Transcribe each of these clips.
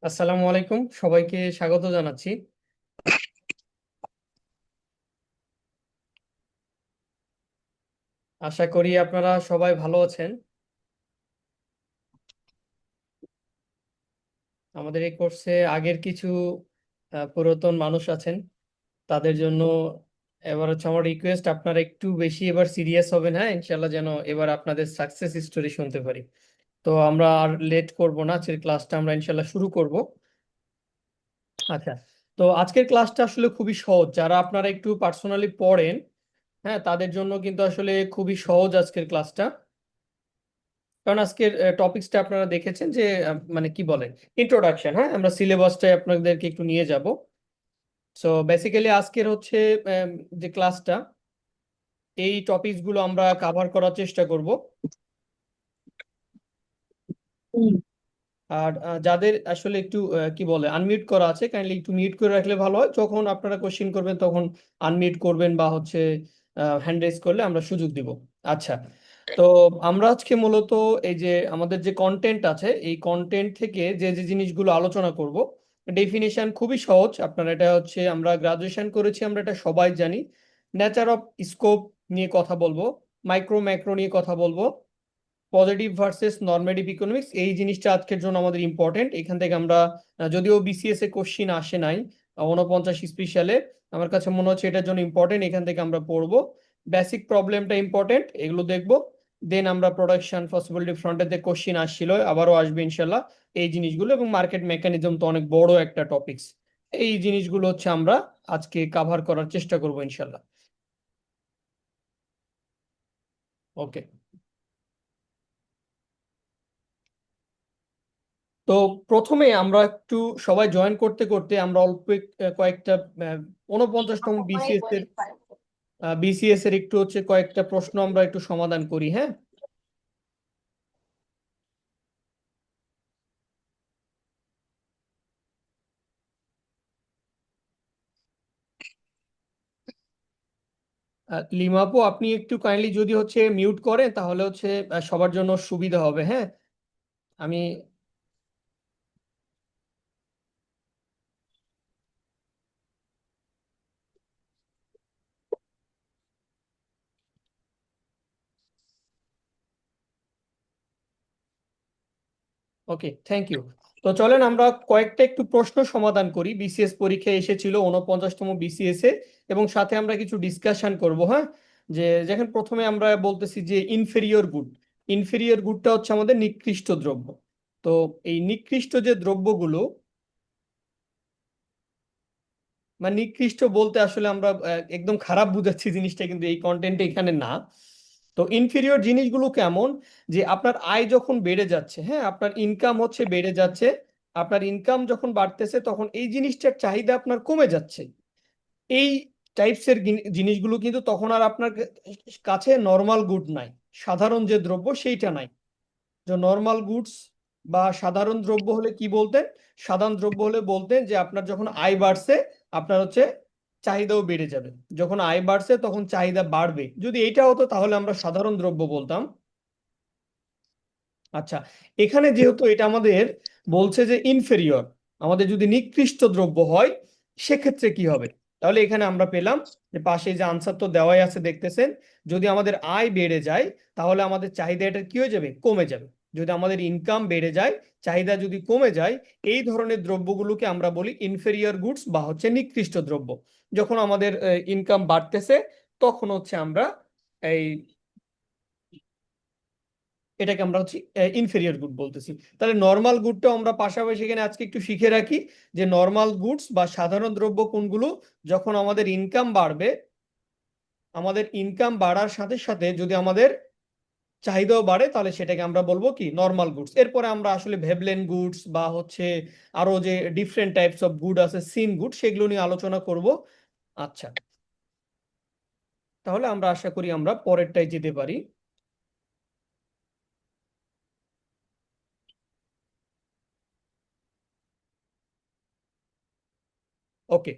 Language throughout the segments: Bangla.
আসসালামু আলাইকুম, সবাইকে স্বাগত জানাচ্ছি। আশা করি আপনারা সবাই ভালো আছেন। আমাদের এই কোর্সে আগের কিছু পুরাতন মানুষ আছেন, তাদের জন্য এবার হচ্ছে আমার রিকোয়েস্ট, আপনারা একটু বেশি এবার সিরিয়াস হবেন, হ্যাঁ ইনশাল্লাহ, যেন এবার আপনাদের সাকসেস স্টোরি শুনতে পারি। তো আমরা আর লেট করব না, আজকের ক্লাসটা আমরা ইনশাল্লাহ শুরু করব। আচ্ছা, তো আজকের ক্লাসটা আসলে খুবই সহজ, যারা আপনারা একটু পার্সোনালি পড়েন, হ্যাঁ তাদের জন্য কিন্তু আসলে খুবই সহজ আজকের ক্লাসটা। কারণ আজকের টপিকসটা আপনারা দেখেছেন যে মানে কি বলে, ইন্ট্রোডাকশন, হ্যাঁ আমরা সিলেবাসটাই আপনাদেরকে একটু নিয়ে যাব। সো বেসিক্যালি আজকের হচ্ছে আম, যে ক্লাসটা, এই টপিকস গুলো আমরা কাভার করার চেষ্টা করব। আর যাদের আসলে একটু কি বলে আনমিউট করা আছে, কাইন্ডলি একটু মিউট করে রাখলে ভালো হয়, যখন আপনারা কোশ্চেন করবেন তখন আনমিউট করবেন বা হচ্ছে হ্যান্ড রেজ করলে আমরা সুযোগ দিব। আচ্ছা, তো আমরা আজকে মূলত এই যে আমাদের যে কন্টেন্ট আছে, এই কন্টেন্ট থেকে যে যে জিনিসগুলো আলোচনা করব, ডেফিনেশন খুবই সহজ। আপনারা এটা হচ্ছে, আমরা গ্রাজুয়েশন করেছি, আমরা এটা সবাই জানি। নেচার অফ স্কোপ নিয়ে কথা বলবো, মাইক্রো ম্যাক্রো নিয়ে কথা বলবো, পজিটিভ ভার্সেস নর্মেটিভ ইকোনমিক্স, এই জিনিসটা আজকের জন্য আমাদের ইম্পর্টেন্ট। এখান থেকে আমরা যদিও বিসিএস এ কোশ্চিন আসে নাই 49 স্পেশালে, আমার কাছে মনে হচ্ছে এটার জন্য ইম্পর্টেন্ট, এখান থেকে আমরা পড়বো। বেসিক প্রবলেমটা ইম্পর্টেন্ট, এগুলো দেখবো। দেন আমরা প্রোডাকশন পসিবিলিটি ফ্রন্টের যে কোশ্চিন আসছিল, আবারও আসবে ইনশাল্লাহ এই জিনিসগুলো, এবং মার্কেট মেকানিজম তো অনেক বড় একটা টপিকস। এই জিনিসগুলো হচ্ছে আমরা আজকে কাভার করার চেষ্টা করবো ইনশাল্লাহ। ওকে, তো প্রথমে আমরা একটু সবাই জয়েন করতে করতে আমরা অল্প কয়েকটা 49তম বিসিএস এর একটু হচ্ছে কয়েকটা প্রশ্ন আমরা একটু সমাধান করি, হ্যাঁ। লিমাপু, আপনি একটু কাইন্ডলি যদি হচ্ছে মিউট করেন তাহলে হচ্ছে সবার জন্য সুবিধা হবে, হ্যাঁ। আমি ওকে, থ্যাংক ইউ। তো চলেন আমরা কয়েকটা একটু প্রশ্ন সমাধান করি, বিসিএস পরীক্ষায় এসেছিল 49তম বিসিএস এ, এবং সাথে আমরা কিছু ডিসকাশন করব, হ্যাঁ। যে যেখানে প্রথমে আমরা বলতেছি যে ইনফেরিয়র গুড, ইনফেরিয়র গুডটা হচ্ছে আমাদের নিকৃষ্ট দ্রব্য। তো এই নিকৃষ্ট যে দ্রব্যগুলো, মানে নিকৃষ্ট বলতে আসলে আমরা একদম খারাপ বুঝাচ্ছি জিনিসটা, কিন্তু এই কন্টেন্টে এখানে না। তো ইনফেরিয়র জিনিসগুলো কেমন, যে আপনার আয় যখন বেড়ে যাচ্ছে, হ্যাঁ আপনার ইনকাম হচ্ছে বেড়ে যাচ্ছে, আপনার ইনকাম যখন বাড়তেছে তখন এই জিনিসটার চাহিদা আপনার কমে যাচ্ছে, এই টাইপসের জিনিসগুলো কিন্তু তখন আর আপনার কাছে নর্মাল গুড নাই, সাধারণ যে দ্রব্য সেইটা নাই। যে নর্মাল গুডস বা সাধারণ দ্রব্য হলে কি বলতেন, সাধারণ দ্রব্য হলে বলতেন যে আপনার যখন আয় বাড়ছে, আপনার হচ্ছে চাহিদাও বেড়ে যাবে, যখন আয় বাড়ছে তখন চাহিদা বাড়বে, যদি এটা হতো তাহলে আমরা সাধারণ দ্রব্য বলতাম। আচ্ছা, এখানে যেহেতু এটা আমাদের বলছে যে ইনফেরিয়র, আমাদের যদি নিকৃষ্ট দ্রব্য হয় সেক্ষেত্রে কি হবে, তাহলে এখানে আমরা পেলাম যে পাশে যে আনসার তো দেওয়াই আছে দেখতেছেন, যদি আমাদের আয় বেড়ে যায় তাহলে আমাদের চাহিদা এটা কি হয়ে যাবে, কমে যাবে। যদি আমাদের ইনকাম বেড়ে যায়, চাহিদা যদি কমে যায়, এই ধরনের দ্রব্যগুলোকে আমরা বলি ইনফেরিয়র গুডস বা হচ্ছে নিকৃষ্ট দ্রব্য। যখন আমাদের ইনকাম বাড়তেছে তখন হচ্ছে আমরা এই এটাকে আমরা হচ্ছে ইনফেরিয়র গুড বলতেছি। তাহলে নর্মাল গুডটা আমরা পাশাপাশি এখানে আজকে একটু শিখে রাখি, যে নর্মাল গুডস বা সাধারণ দ্রব্য কোনগুলো, যখন আমাদের ইনকাম বাড়বে, আমাদের ইনকাম বাড়ার সাথে সাথে যদি আমাদের চাহিদাও বাড়ে, তাহলে সেটাকে আমরা বলবো কি, নর্মাল গুডস। এরপরে আমরা আসলে ভেবলেন গুডস বা হচ্ছে আরো যে ডিফারেন্ট টাইপস অফ গুড আছে, সিন গুড, সেগুলো নিয়ে আলোচনা করব। আচ্ছা, তাহলে আমরা আশা করি আমরা পরেরটায় যেতে পারি। ওকে,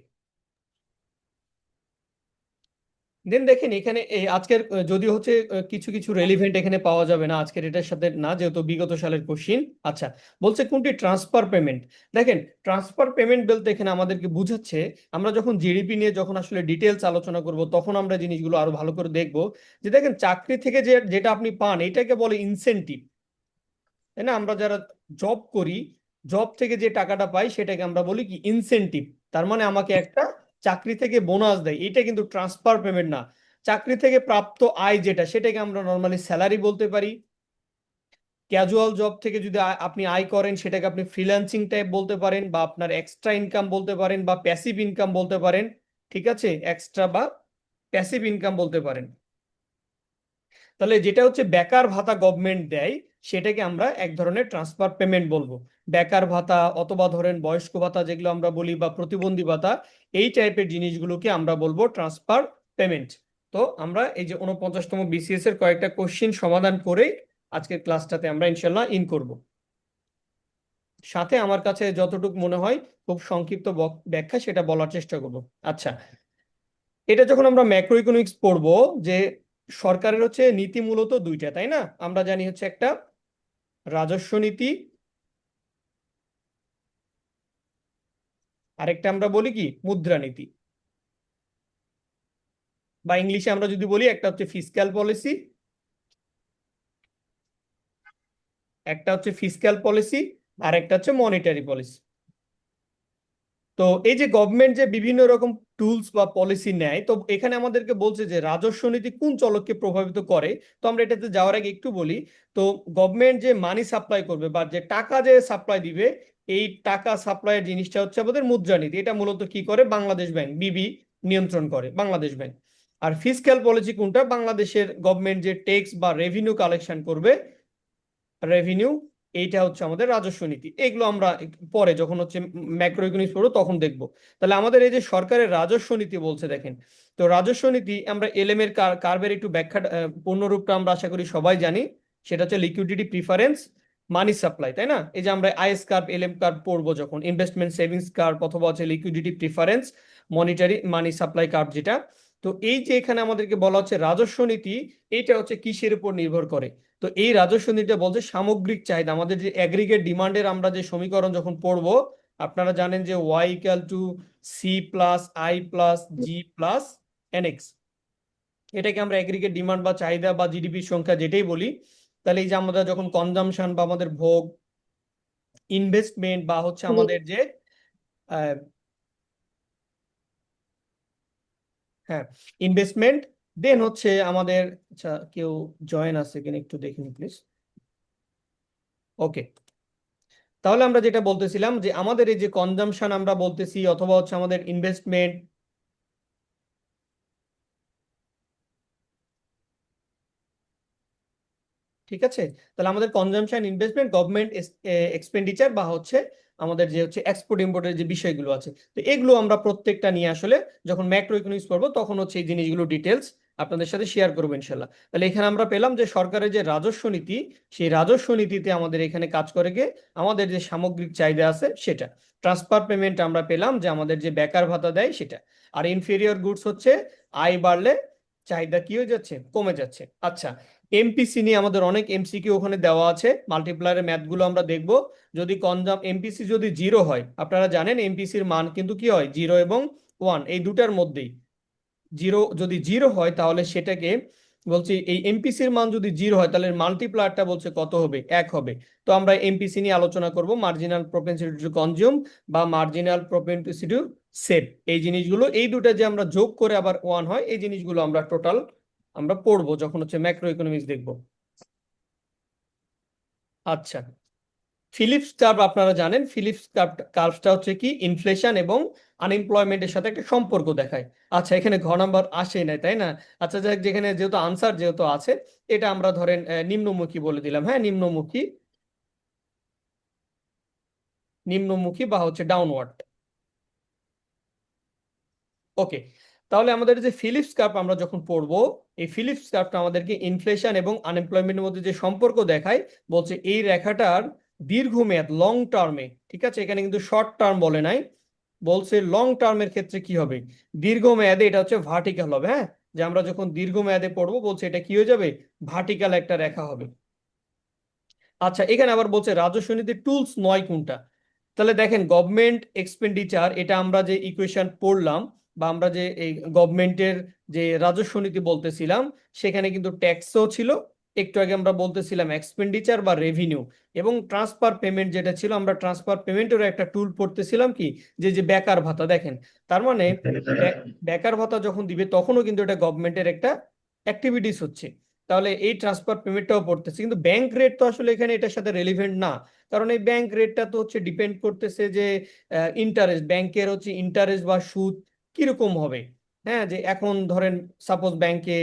দেন দেখেন এখানে এই আজকের যদি হচ্ছে কিছু কিছু রেলিভেন্ট এখানে পাওয়া যাবে না আজকের এটার সাথে, না যেহেতু বিগত সালের কোশ্চিন। আচ্ছা, বলছে কোনটি ট্রান্সফার পেমেন্ট। দেখেন ট্রান্সফার পেমেন্ট বলতে এখানে আমাদেরকে বুঝাচ্ছে, আমরা যখন জিডিপি নিয়ে যখন আসলে ডিটেলস আলোচনা করব তখন আমরা জিনিসগুলো আরো ভালো করে দেখব, যে দেখেন চাকরি থেকে যে যেটা আপনি পান এটাকে বলে ইনসেনটিভ, তাই না? আমরা যারা জব করি, জব থেকে যে টাকাটা পাই সেটাকে আমরা বলি কি ইনসেনটিভ। তার মানে আমাকে একটা চাকরি থেকে বোনাস দেয়, এটা কিন্তু ট্রান্সফার পেমেন্ট না। চাকরি থেকে প্রাপ্ত আয় যেটা, সেটাকে আমরা নর্মালি স্যালারি বলতে পারি। ক্যাজুয়াল জব থেকে যদি আপনি আয় করেন সেটাকে আপনি ফ্রিল্যান্সিং টাইপ বলতে পারেন, বা আপনার এক্সট্রা ইনকাম বলতে পারেন, বা প্যাসিভ ইনকাম বলতে পারেন। ঠিক আছে, এক্সট্রা বা প্যাসিভ ইনকাম বলতে পারেন। তাহলে যেটা হচ্ছে বেকার ভাতা গভর্নমেন্ট দেয়, সেটাকে আমরা এক ধরনের ট্রান্সফার পেমেন্ট বলবো। বেকার ভাতা অথবা ধরেন বয়স্ক ভাতা যেগুলো আমরা বলি, বা প্রতিবন্ধী ভাতা, এই টাইপের জিনিসগুলোকে আমরা বলবো ট্রান্সফার পেমেন্ট। তো আমরা এই যে 49তম বিসিএস এর কয়েকটা কোশ্চিন সমাধান করে আজকের ক্লাসটাতে আমরা ইনশাল্লাহ ইন করব। সাথে আমার কাছে যতটুকু মনে হয় খুব সংক্ষিপ্ত ব্যাখ্যা সেটা বলার চেষ্টা করব। আচ্ছা, এটা যখন আমরা ম্যাক্রো ইকোনমিক্স পড়বো, যে সরকারের হচ্ছে নীতি মূলত দুইটা, তাই না? আমরা জানি হচ্ছে একটা রাজস্ব নীতি, আরেকটা আমরা বলি কি মুদ্রানীতি, বা ইংলিশে আমরা যদি বলি একটা হচ্ছে ফিসক্যাল পলিসি, একটা হচ্ছে ফিসক্যাল পলিসি, আর একটা হচ্ছে মনিটারি পলিসি। তো এই যে গভর্নমেন্ট যে বিভিন্ন রকম টুলস বা পলিসি নেয়, তো এখানে আমাদেরকে বলছে যে রাজস্ব নীতি কোন চলককে প্রভাবিত করে। তো আমরা এটাতে যাওয়ার আগে একটু বলি, তো গভর্নমেন্ট যে মানি সাপ্লাই করবে বা যে টাকা যে সাপ্লাই দিবে, এই টাকা সাপ্লাইয়ের জিনিসটা হচ্ছে আমাদের মুদ্রানীতি। এটা মূলত কি করে? বাংলাদেশ ব্যাংক বিবি নিয়ন্ত্রণ করে, বাংলাদেশ ব্যাংক। আর ফিসক্যাল পলিসি কোনটা? বাংলাদেশের গভর্নমেন্ট যে ট্যাক্স বা রেভিনিউ কালেকশন করবে, রেভিনিউ, এইটা হচ্ছে আমাদের রাজস্ব নীতি। এগুলো আমরা পরে যখন হচ্ছে ম্যাক্রো ইকোনমিক্স পড়বো তখন দেখবো। তাহলে আমাদের এই যে সরকারের রাজস্ব নীতি বলছে দেখেন, তো রাজস্ব নীতি আমরা এলএম এর কার্ভের একটু ব্যাখ্যা পূর্ণরূপটা আমরা আশা করি সবাই জানি। সেটা হচ্ছে লিকুইডিটি প্রিফারেন্স মানি সাপ্লাই, তাই না? এই যে আমরা আইএস কার্ভ এলএম কার্ভ পড়বো যখন, ইনভেস্টমেন্ট সেভিংস কার্ভ অথবা হচ্ছে লিকুইডিটি প্রিফারেন্স মনিটারি মানি সাপ্লাই কার্ভ যেটা। তো এই যে এখানে আমাদেরকে বলা হচ্ছে রাজস্ব নীতি, এইটা হচ্ছে কিসের উপর নির্ভর করে? তো এই রাজস্ব নীতিটা বলছে সামগ্রিক চাহিদা, আমাদের যে অ্যাগ্রিগেট ডিমান্ডের আমরা যে সমীকরণ যখন পড়বো, আপনারা জানেন যে Y equal to C plus I plus G plus NX. এটাকে আমরা অ্যাগ্রিগেট ডিমান্ড বা চাহিদা বা জিডিপির সংখ্যা যেটাই বলি। তাহলে এই যে আমরা যখন কনজাম্পশন বা আমাদের ভোগ, ইনভেস্টমেন্ট বা হচ্ছে আমাদের যে আহ, হ্যাঁ ইনভেস্টমেন্ট, দেন হচ্ছে আমাদের, আচ্ছা কেউ জয়েন আছে কিনা একটু দেখুন প্লিজ। ওকে, তাহলে আমরা যেটা বলতেছিলাম যে আমাদের এই যে কনজাম্পশন আমরা বলতেছি অথবা হচ্ছে আমাদের ইনভেস্টমেন্ট, ঠিক আছে? তাহলে আমাদের কনজাম্পশন, ইনভেস্টমেন্ট, গভর্নমেন্ট এক্সপেন্ডিচার, বা হচ্ছে আমাদের যে হচ্ছে এক্সপোর্ট ইম্পোর্টের যে বিষয়গুলো আছে, তো এগুলো আমরা প্রত্যেকটা নিয়ে আসলে যখন ম্যাক্রো ইকোনমিক্স পড়বো তখন হচ্ছে এই জিনিসগুলো ডিটেলস আপনাদের সাথে শেয়ার করবো ইনশাল্লাহ। তাহলে এখানে আমরা পেলাম যে সরকারের যে রাজস্ব নীতি, সেই রাজস্ব নীতিতে আমাদের এখানে কাজ করে গিয়ে আমাদের যে সামগ্রিক চাহিদা আছে সেটা। ট্রান্সফার পেমেন্ট আমরা পেলাম যে আমাদের যে বেকার ভাতা দেয় সেটা। আর ইনফেরিয়র গুডস হচ্ছে আয় বাড়লে চাহিদা কি হয়ে যাচ্ছে? কমে যাচ্ছে। আচ্ছা, এমপিসি নিয়ে আমাদের অনেক এমসিকিউ ওখানে দেওয়া আছে, মাল্টিপ্লায়ারের ম্যাথগুলো আমরা দেখব। যদি এমপিসি যদি জিরো হয়, আপনারা জানেন এমপিসির মান কিন্তু কি হয়? জিরো এবং ওয়ান, এই দুটার মধ্যেই। জিরো যদি জিরো হয় তাহলে সেটাকে বলছি, এই এমপিসির মান যদি জিরো হয় তাহলে মাল্টিপ্লায়ারটা বলছে কত হবে? এক হবে। তো আমরা এমপিসি নিয়ে আলোচনা করব, মার্জিনাল প্রপেনসিটি টু কনজিউম বা মার্জিনাল প্রপেনসিটি টু সেভ। এই জিনিসগুলো, এই দুটা যে আমরা যোগ করে আবার ওয়ান হয়, এই জিনিসগুলো আমরা টোটাল আমরা পড়বো যখন হচ্ছে ম্যাক্রো ইকোনমিক্স দেখবো। আচ্ছা, ফিলিপস কার্ভ আপনারা জানেন, ফিলিপস কার্ভটা হচ্ছে কি ইনফ্লেশন এবং আনএমপ্লয়মেন্টের সাথে একটা সম্পর্ক দেখায়। আচ্ছা, এখানে ঘ নাম্বার আসে নাই, তাই না? আচ্ছা যাক, যেখানে যেহেতু আনসার যেহেতু আছে, এটা আমরা ধরেন নিম্নমুখী বলে দিলাম। হ্যাঁ, নিম্নমুখী, নিম্নমুখী বা হচ্ছে ডাউনওয়ার্ড। ওকে, তাহলে আমাদের যে ফিলিপস কার্ভ আমরা যখন পড়বো, এই ফিলিপস কার্ভটা আমাদেরকে ইনফ্লেশন এবং আনএমপ্লয়মেন্টের মধ্যে যে সম্পর্ক দেখায়, বলছে এই রেখাটার দীর্ঘমেয়াদ লং টার্মে, ঠিক আছে, এখানে কিন্তু শর্ট টার্ম বলে নাই, বলছে লং টার্মের ক্ষেত্রে কি হবে? দীর্ঘমেয়াদে এটা হচ্ছে ভার্টিক্যাল হবে। হ্যাঁ, যে আমরা যখন দীর্ঘমেয়াদে পড়বো বলছে এটা কি হয়ে যাবে, ভার্টিক্যাল একটা রেখা হবে। আচ্ছা, এখানে আবার বলছে রাজস্ব নীতির টুলস নয় কোনটা। তাহলে দেখেন গভর্নমেন্ট এক্সপেন্ডিচার, এটা আমরা যে ইকুয়েশন পড়লাম বা আমরা যে এই গভর্নমেন্টের যে রাজস্ব নীতি বলতেছিলাম, সেখানে কিন্তু ট্যাক্সও ছিল, একটু আগে আমরা বলতেছিলাম এক্সপেন্ডিচার বা রেভিনিউ, এবং ট্রান্সফার পেমেন্ট যেটা ছিল, আমরা ট্রান্সফার পেমেন্টের একটা টুল পড়তেছিলাম কি, যে যে বেকার ভাতা। দেখেন তার মানে বেকার ভাতা যখন দিবে তখনও কিন্তু এটা গভর্নমেন্টের একটা অ্যাক্টিভিটিস হচ্ছে। তাহলে এই ট্রান্সফার পেমেন্টটাও পড়তেছে, কিন্তু ব্যাংক রেট তো আসলে এখানে এটার সাথে রেলিভেন্ট না। কারণ এই ব্যাংক রেটটা তো হচ্ছে ডিপেন্ড করতেছে যে ইন্টারেস্ট, ব্যাংকের হচ্ছে ইন্টারেস্ট বা সুদ কিরকম হবে। হ্যাঁ, যে এখন ধরেন সাপোজ ব্যাংকে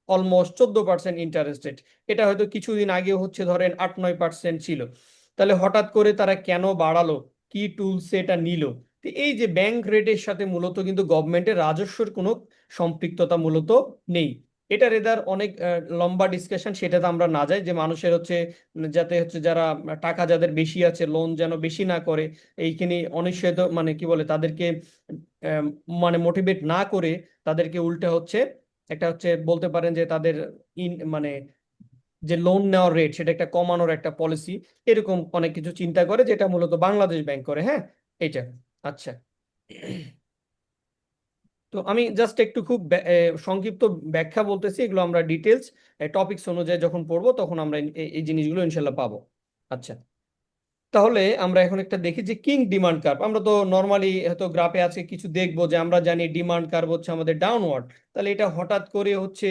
অলমোস্ট 14% ইন্টারেস্ট রেট, এটা হয়তো কিছুদিন আগে হচ্ছে ধরেন 8-9% ছিল। তাহলে হঠাৎ করে তারা কেন বাড়ালো, কি টুলস এটা নিল? তো এই যে ব্যাংক রেটের সাথে মূলত কিন্তু গভর্নমেন্টের রাজস্বের কোনো সম্পৃক্ততা মূলত নেই। এটার এদার অনেক লম্বা ডিসকাশন, সেটাতে আমরা না যাই, যে মানুষের হচ্ছে যাতে হচ্ছে যারা টাকা যাদের বেশি আছে লোন যেন বেশি না করে, এইখানে অনিশ্চয়তা মানে কি বলে তাদেরকে আহ, মানে মোটিভেট না করে তাদেরকে উল্টা হচ্ছে একটা হচ্ছে বলতে পারেন যে তাদের মানে যে লোন নেওয়ার রেট সেটা একটা কমানোর একটা পলিসি, এরকম অনেক কিছু চিন্তা করে, যেটা মূলত বাংলাদেশ ব্যাংক করে। হ্যাঁ, এটা। আচ্ছা, তো আমি জাস্ট একটু খুব সংক্ষিপ্ত ব্যাখ্যা বলতেছি, এগুলো আমরা ডিটেলস টপিকস অনুযায়ী যখন পড়বো তখন আমরা এই জিনিসগুলো ইনশাল্লাহ পাবো। আচ্ছা, তাহলে আমরা এখন একটা দেখি যে কিং ডিমান্ড কার্ভ। আমরা তো নর্মালি হয়তো গ্রাফে আছে কিছু দেখবো, যে আমরা জানি ডিমান্ড কার্ভ হচ্ছে আমাদের ডাউনওয়ার্ড। তাহলে এটা হঠাৎ করে হচ্ছে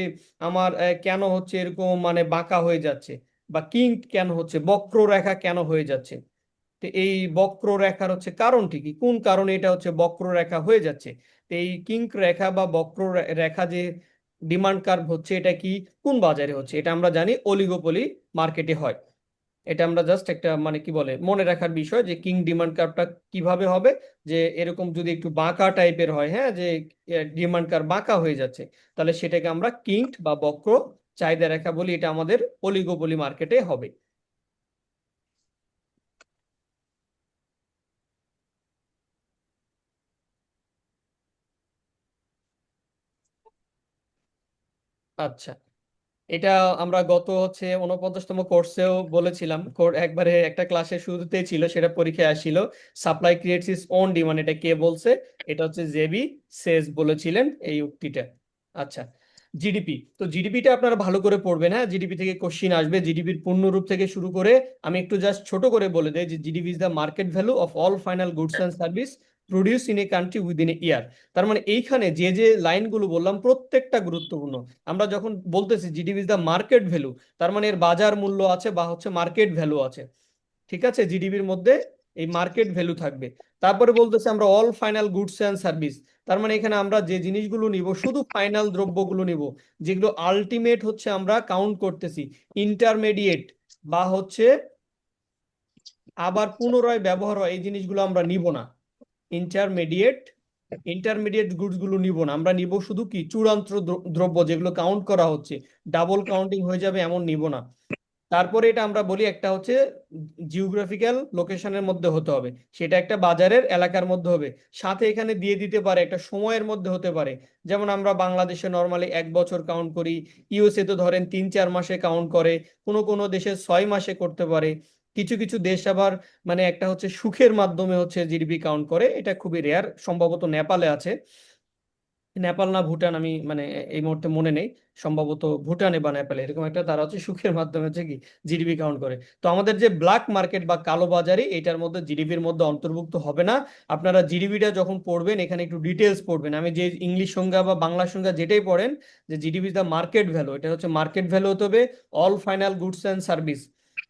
আমার কেন হচ্ছে এরকম মানে বাঁকা হয়ে যাচ্ছে, বা কিং কেন হচ্ছে, বক্ররেখা কেন হয়ে যাচ্ছে? তো এই বক্ররেখার হচ্ছে কারণটি কি, কোন কারণে এটা হচ্ছে বক্ররেখা হয়ে যাচ্ছে? তো এই কিঙ্ক রেখা বা রেখা যে ডিমান্ড কার্ভ হচ্ছে, এটা কি কোন বাজারে হচ্ছে? এটা আমরা জানি অলিগোপলি মার্কেটে হয়। এটা আমরা জাস্ট একটা মানে কি বলে মনে রাখার বিষয়, যে কিং ডিমান্ড কার্ভটা কিভাবে হবে, যে এরকম যদি একটু বাঁকা টাইপের হয়, হ্যাঁ, যে ডিমান্ড কার্ভ বাঁকা হয়ে যাচ্ছে, তাহলে সেটাকে আমরা কিঙ্ক বা বক্র চাহিদা রেখা বলি। এটা আমাদের অলিগোপলি মার্কেটে হবে। আচ্ছা, এটা আমরা গত হচ্ছে 49তম কোর্সেও বলেছিলাম, একবারে একটা ক্লাসের শুরুতেই ছিল, সেটা পরীক্ষায় আসছিল। Supply creates its own demand, এটা কে বলছে? এটা হচ্ছে জেবি সেজ বলেছিলেন এই উক্তিটা। আচ্ছা, জিডিপি, তো জিডিপিটা আপনারা ভালো করে পড়বেন। হ্যাঁ, জিডিপি থেকে কোশ্চিন আসবে, জিডিপির পূর্ণরূপ থেকে শুরু করে। আমি একটু জাস্ট ছোট করে বলে দেই যে GDP is the market value of all final goods and service produce in a country within a year. তার মানে এইখানে যে যে লাইনগুলো বললাম প্রত্যেকটা গুরুত্বপূর্ণ। আমরা যখন বলতেছি GDP is the market value, তার মানে এর বাজার মূল্য আছে বা হচ্ছে মার্কেট ভ্যালু আছে। ঠিক আছে, জিডিপির মধ্যে এই মার্কেট ভ্যালু থাকবে। তারপরে বলতেছে আমরা all final goods and service, তার মানে এখানে আমরা যে জিনিসগুলো নিব শুধু ফাইনাল দ্রব্যগুলো নিব, যেগুলো আলটিমেট হচ্ছে আমরা কাউন্ট করতেছি। ইন্টারমিডিয়েট বা হচ্ছে আবার পুনরায় ব্যবহার হয় এই জিনিসগুলো আমরা নিব না। ইন্টারমিডিয়েট ইন্টারমিডিয়েট গুডস গুলো নিব না, আমরা নিব শুধু কি চূড়ান্ত দ্রব্য, যেগুলো কাউন্ট করা হচ্ছে, ডাবল কাউন্টিং হয়ে যাবে এমন নিব না। তারপরে এটা আমরা বলি একটা হচ্ছে জিওগ্রাফিক্যাল লোকেশনের মধ্যে হতে হবে, সেটা একটা বাজারের এলাকার মধ্যে হবে। সাথে এখানে দিয়ে দিতে পারে একটা সময়ের মধ্যে হতে পারে, যেমন আমরা বাংলাদেশে নর্মালি 1 বছর কাউন্ট করি, ইউএসএ তো ধরেন 3-4 মাসে কাউন্ট করে, কোনো কোনো দেশে 6 মাসে করতে পারে। কিছু কিছু দেশ আবার মানে একটা হচ্ছে সুখের মাধ্যমে হচ্ছে জিডিপি কাউন্ট করে, এটা খুবই রেয়ার, সম্ভবত নেপালে আছে। নেপাল না ভুটান, আমি মানে এই মুহূর্তে মনে নেই, সম্ভবত ভুটানে বা নেপালে এরকম একটা, তারা হচ্ছে সুখের মাধ্যমে হচ্ছে কি জিডিপি কাউন্ট করে। তো আমাদের যে ব্ল্যাক মার্কেট বা কালো বাজারি, এটার মধ্যে জিডিপির মধ্যে অন্তর্ভুক্ত হবে না। আপনারা জিডিপিটা যখন পড়বেন এখানে একটু ডিটেলস পড়বেন, আমি যে ইংলিশ সংজ্ঞা বা বাংলা সংজ্ঞা যেটাই পড়েন, যে GDP is the market value, এটা হচ্ছে মার্কেট ভ্যালু হতে হবে all final goods and service.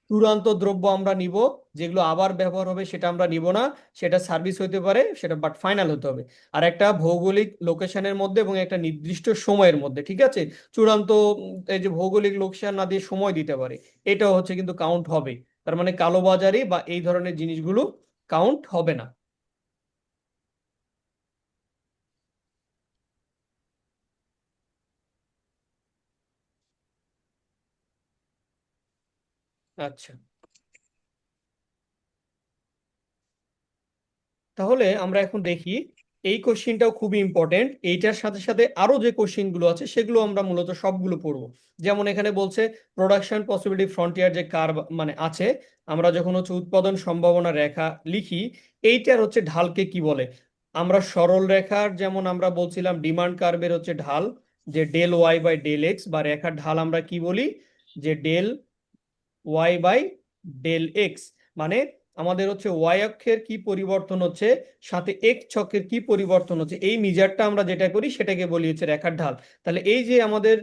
চূড়ান্ত দ্রব্য আমরা নিব, যেগুলো আবার ব্যবহার হবে সেটা আমরা নিব না, সেটা সার্ভিস হতে পারে সেটা, বাট ফাইনাল হতে হবে। আর একটা ভৌগোলিক লোকেশনের মধ্যে এবং একটা নির্দিষ্ট সময়ের মধ্যে। ঠিক আছে, চূড়ান্ত এই যে ভৌগোলিক লোকেশন না দিয়ে সময় দিতে পারে, এটাও হচ্ছে কিন্তু কাউন্ট হবে। তার মানে কালোবাজারি বা এই ধরনের জিনিসগুলো কাউন্ট হবে না। আচ্ছা, তাহলে আমরা এখন দেখি এই কোশ্চিনটাও খুবই ইম্পর্টেন্ট। এইটার সাথে সাথে আরো যে কোশ্চিনগুলো আছে সেগুলো আমরা মূলত সবগুলো পড়বো। যেমন এখানে বলছে প্রোডাকশন পসিবিলিটি ফ্রন্টিয়ার যে কার্ভ মানে আছে, আমরা যখন হচ্ছে উৎপাদন সম্ভাবনা রেখা লিখি, এইটার হচ্ছে ঢালকে কি বলে? আমরা সরল রেখার যেমন আমরা বলছিলাম ডিমান্ড কার্ভের হচ্ছে ঢাল যে del Y by del X, বা রেখার ঢাল আমরা কি বলি? যে del Y by del X. মানে আমাদের হচ্ছে ওয়াই অক্ষের কি পরিবর্তন হচ্ছে, সাথে এক্স অক্ষের কি পরিবর্তন হচ্ছে, এই মিজারটা আমরা যেটা করি সেটাকে বলি হচ্ছে রেখার ঢাল। তাহলে এই যে আমাদের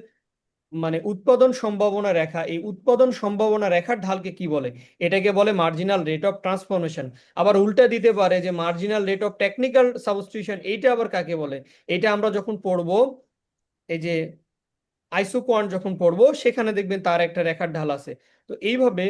মানে উৎপাদন সম্ভাবনা রেখা, এই উৎপাদন সম্ভাবনা রেখার ঢালকে কি বলে? এটাকে বলে মার্জিনাল রেট অফ ট্রান্সফরমেশন। আবার উল্টা দিতে পারে যে marginal rate of technical substitution, এইটা আবার কাকে বলে? এটা আমরা যখন পড়বো এই যে আইসোকোয়ান্ট যখন পড়বো সেখানে দেখবেন তার একটা রেখার ঢাল আছে। তো এইভাবে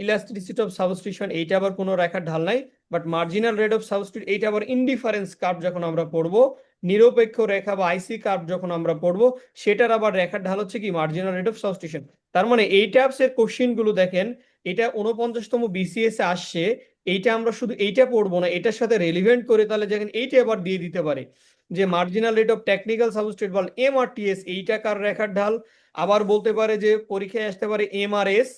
ইলাস্টিসিটি অফ সাবস্টিটিউশন এইটা আবার কোনো রেখার ঢাল নাই, but marginal rate of substitute এইটা আবার ইনডিফারেন্স কার্ভ যখন আমরা পড়বো, নিরপেক্ষ রেখা বা আইসি কার্ভ যখন আমরা পড়বো, সেটার আবার রেখার ঢাল হচ্ছে কি মার্জিনাল রেট অফ সাবস্টিটিউশন। তার মানে এই টাইপস এর কোশ্চিন গুলো দেখেন, এটা 49তম বিসিএস এ আসছে। এইটা আমরা শুধু এইটা পড়বো না, এটার সাথে রেলিভেন্ট করে তাহলে দেখেন এইটা আবার দিয়ে দিতে পারে যে marginal rate of technical substrate ball MRTS, এইটা কার রেখার ঢাল। আবার বলতে পারে যে পরীক্ষায় আসতে পারে এমআরএস,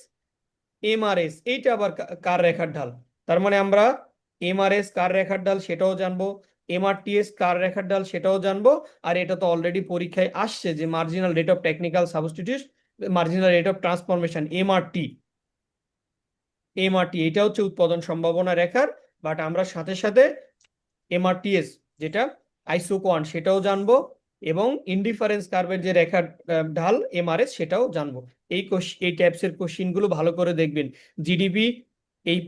এমআরএস এইটা আবার কার রেখার ঢাল। তার মানে আমরা এমআরএস কার রেখার ঢাল সেটাও জানবো, এমআরটিএস কার রেখার ঢাল সেটাও জানবো। আর এটা তো অলরেডি পরীক্ষায় আসছে যে marginal rate of technical substitute, marginal rate of transformation MRT, MRT এটা হচ্ছে উৎপাদন সম্ভাবনা রেখার। বাট আমরা সাথে সাথে এমআরটিএস যেটা আইসোকোয়ান্ট সেটাও জানবো, এবং ইনডিফারেন্স কার্ভের যে রেখার ঢাল এমআরএস সেটাও জানবো। এই টাইপস এর কোশ্চিন গুলো ভালো করে দেখবেন। জিডিপি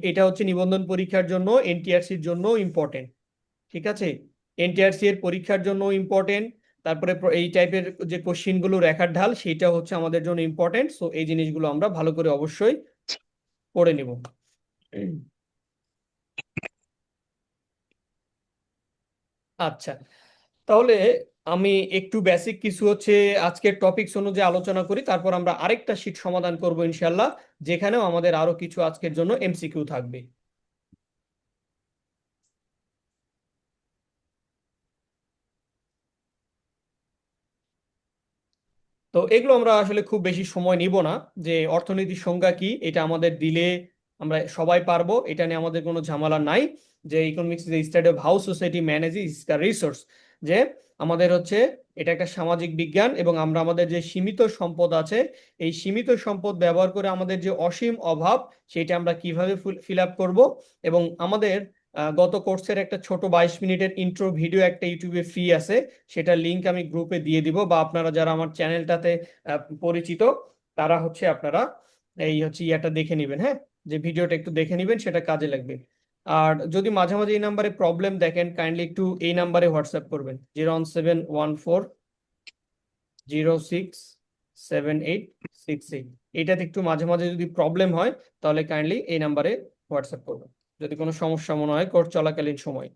এটা হচ্ছে নিবন্ধন পরীক্ষার জন্য, এনটিআরসির জন্য ইম্পর্টেন্ট। ঠিক আছে, এনটিআরসি এর পরীক্ষার জন্য ইম্পর্টেন্ট। তারপরে এই টাইপের যে কোশ্চিন গুলো রেখার ঢাল সেটা হচ্ছে আমাদের জন্য ইম্পর্টেন্ট। সো এই জিনিসগুলো আমরা ভালো করে অবশ্যই পড়ে নিব। আচ্ছা, তাহলে আমি একটু বেসিক কিছু হচ্ছে আজকের টপিকস অনুযায়ী আলোচনা করি, তারপর আমরা আরেকটা শীট সমাধান করব ইনশাল্লাহ, যেখানেও আমাদের আরো কিছু আজকের জন্য এমসিকিউ থাকবে। তো এগুলো আমরা আসলে খুব বেশি সময় নিব না। যে অর্থনীতির সংজ্ঞা কি এটা আমাদের দিলে আমরা সবাই পারবো, এটা নিয়ে আমাদের কোনো ঝামেলা নাই। যে economics is study of how society manages it's resource, যে আমাদের হচ্ছে এটা একটা সামাজিক বিজ্ঞান, এবং আমরা আমাদের যে সীমিত সম্পদ আছে এই সীমিত সম্পদ ব্যবহার করে আমাদের যে অসীম অভাব সেটা আমরা কিভাবে ফিল আপ করবো। এবং আমাদের গত কোর্সের একটা ছোট 22 মিনিটের ইন্ট্রো ভিডিও একটা ইউটিউবে ফ্রি আছে, সেটা লিংক আমি গ্রুপে দিয়ে দিব, বা আপনারা যারা আমার চ্যানেলটাতে পরিচিত তারা হচ্ছে আপনারা এই হচ্ছে ইয়াটা দেখে নেবেন। হ্যাঁ, যে ভিডিওটা একটু দেখে নেবেন, সেটা কাজে লাগবে। আর যদি মাঝে মাঝে এই নাম্বারে প্রবলেম দেখেন, কাইন্ডলি একটু এই নাম্বারে হোয়াটসঅ্যাপ করবেন, 01714067868। এটাতে একটু মাঝে মাঝে যদি প্রবলেম হয় তাহলে কাইন্ডলি এই নাম্বারে হোয়াটসঅ্যাপ করবেন যদি কোনো সমস্যা মনে হয় কোর্স চলাকালীন সময়।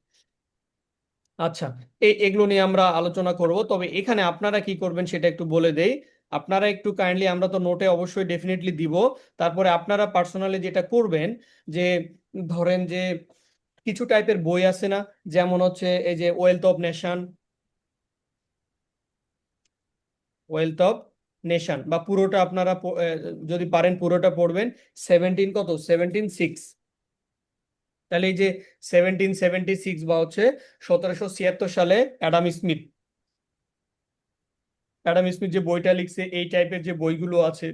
আচ্ছা, এগুলো নিয়ে আমরা আলোচনা করব। তবে এখানে আপনারা কি করবেন সেটা একটু বলে দেই। আপনারা একটু কাইন্ডলি, আমরা তো নোটে অবশ্যই ডেফিনেটলি দিব, তারপরে আপনারা পার্সোনালি যেটা করবেন যে ধরেন যে কিছু টাইপের বই আছে না, যেমন হচ্ছে এই যে wealth of nation, wealth of nation, বা পুরোটা আপনারা যদি পারেন পুরোটা পড়বেন। 17 তাহলে এই যে 1776 বা হচ্ছে 1776 সালে অ্যাডাম স্মিথ, অ্যাডাম স্মিথ যে বইটা লিখছে এই টাইপের যে বইগুলো আছে,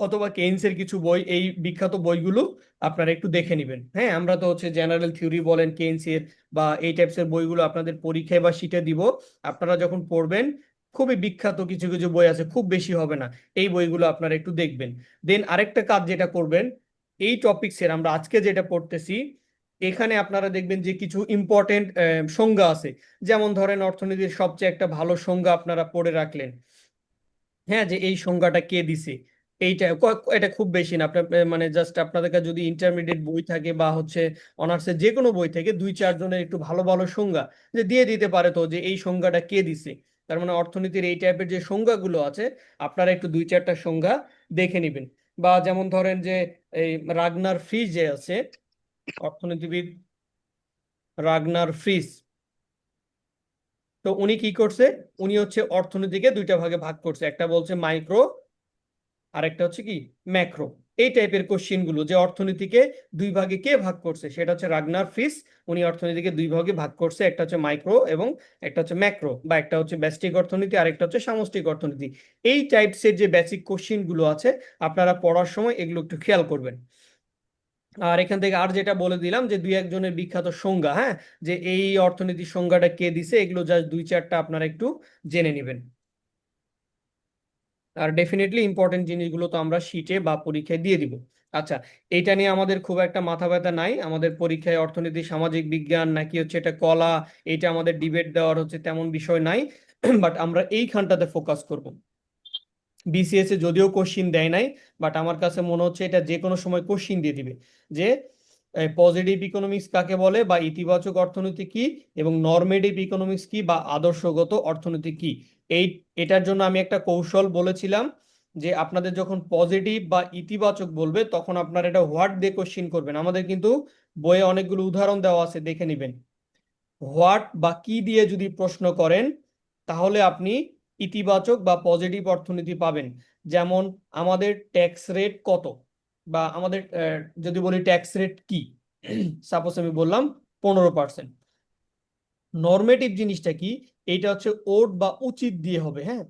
অথবা কেইনসের কিছু বই, এই বিখ্যাত বইগুলো আপনারা একটু দেখে নেবেন। হ্যাঁ, আমরা তো হচ্ছে জেনারেল থিওরি বলেন কেইনসের বা এই টাইপসের বইগুলো আপনাদের পরীক্ষায় বা শিটে দিব। আপনারা যখন পড়বেন, খুবই বিখ্যাত কিছু কিছু বই আছে, খুব বেশি হবে না, এই বইগুলো আপনারা একটু দেখবেন। দেন আরেকটা কাজ যেটা করবেন, এই টপিক্সের আমরা আজকে যেটা পড়তেছি এখানে আপনারা দেখবেন যে কিছু ইম্পর্টেন্ট সংজ্ঞা আছে। যেমন ধরেন অর্থনীতির সবচেয়ে একটা ভালো সংজ্ঞা আপনারা পড়ে রাখলেন, হ্যাঁ, যে এই সংজ্ঞাটা কে দিছে। এইটা এটা খুব বেশি না, আপনার মানে জাস্ট আপনাদের কাছে যদি ইন্টারমিডিয়েট বই থাকে বা হচ্ছে অনার্সের যে কোনো বই থেকে দুই চারজনের একটু ভালো ভালো সংজ্ঞা যে দিয়ে দিতে পারে, তো যে এই সংজ্ঞাটা কে দিছে। তার মানে অর্থনীতির এই টাইপের যে সংজ্ঞাগুলো আছে আপনারা একটু দুই চারটা সংজ্ঞা দেখে নেবেন। বা যেমন ধরেন যে এই রাগনার ফ্রিজ যে আছে, অর্থনীতিবিদ রাগনার ফ্রিজ, তো উনি কি করছে, উনি হচ্ছে অর্থনীতিকে দুইটা ভাগে ভাগ করছে, একটা বলছে মাইক্রো আর একটা হচ্ছে কি ম্যাক্রো। এই টাইপের কোশ্চিন গুলো যে অর্থনীতিকে দুই ভাগে কে ভাগ করছে সেটা হচ্ছে রাগনার ফ্রিস। উনি অর্থনীতিকে দুই ভাগে ভাগ করছে, একটা হচ্ছে মাইক্রো এবং একটা হচ্ছে ম্যাক্রো, বা একটা হচ্ছে ব্যষ্টিক অর্থনীতি আর একটা হচ্ছে সামষ্টিক অর্থনীতি। এই টাইপসের যে বেসিক কোশ্চিন গুলো আছে আপনারা পড়ার সময় এগুলো একটু খেয়াল করবেন। আর এখান থেকে আর যেটা বলে দিলাম যে দুই একজনের বিখ্যাত সংজ্ঞা, হ্যাঁ, যে এই অর্থনীতির সংজ্ঞাটা কে দিছে, এগুলো জাস্ট দুই চারটা আপনারা একটু জেনে নেবেন। আর ডেফিনেটলি ইম্পর্টেন্ট জিনিসগুলো তো আমরা শিটে বা পরীক্ষায় দিয়ে দিব। আচ্ছা, এটা নিয়ে আমাদের খুব একটা মাথা ব্যথা নাই, আমাদের পরীক্ষায় অর্থনীতি সামাজিক বিজ্ঞান নাকি হচ্ছে এটা কলা, এটা আমাদের ডিবেট দেওয়ার হচ্ছে তেমন বিষয় নাই। বাট আমরা এইখানটাতে ফোকাস করব। বিসিএস এ যদিও কোশ্চিন দেয় নাই, বাট আমার কাছে মনে হচ্ছে এটা যে কোনো সময় কোশ্চিন দিয়ে দিবে, যে পজিটিভ ইকোনমিক্স কাকে বলে বা ইতিবাচক অর্থনীতি কি, এবং নরমেটিভ ইকোনমিক্স কি বা আদর্শগত অর্থনীতি কি। এই এটার জন্য আমি একটা কৌশল বলেছিলাম, যে আপনাদের যখন পজিটিভ বা ইতিবাচক বলবে তখন আপনারা এটা হোয়াট দিয়ে কোশ্চিন করবেন। আমাদের কিন্তু বইয়ে অনেকগুলো উদাহরণ দেওয়া আছে, দেখে নেবেন। হোয়াট বা কি দিয়ে যদি প্রশ্ন করেন তাহলে আপনি ইতিবাচক বা পজিটিভ অর্থনীতি পাবেন। যেমন আমাদের ট্যাক্স রেট কত, বা আমাদের যদি বলি ট্যাক্স রেট কি, সাপোজ আমি বললাম 15%। নরমেটিভ জিনিসটা কি, এইটা হচ্ছে ওড বা উচিত দিয়ে হবে, হ্যাঁ।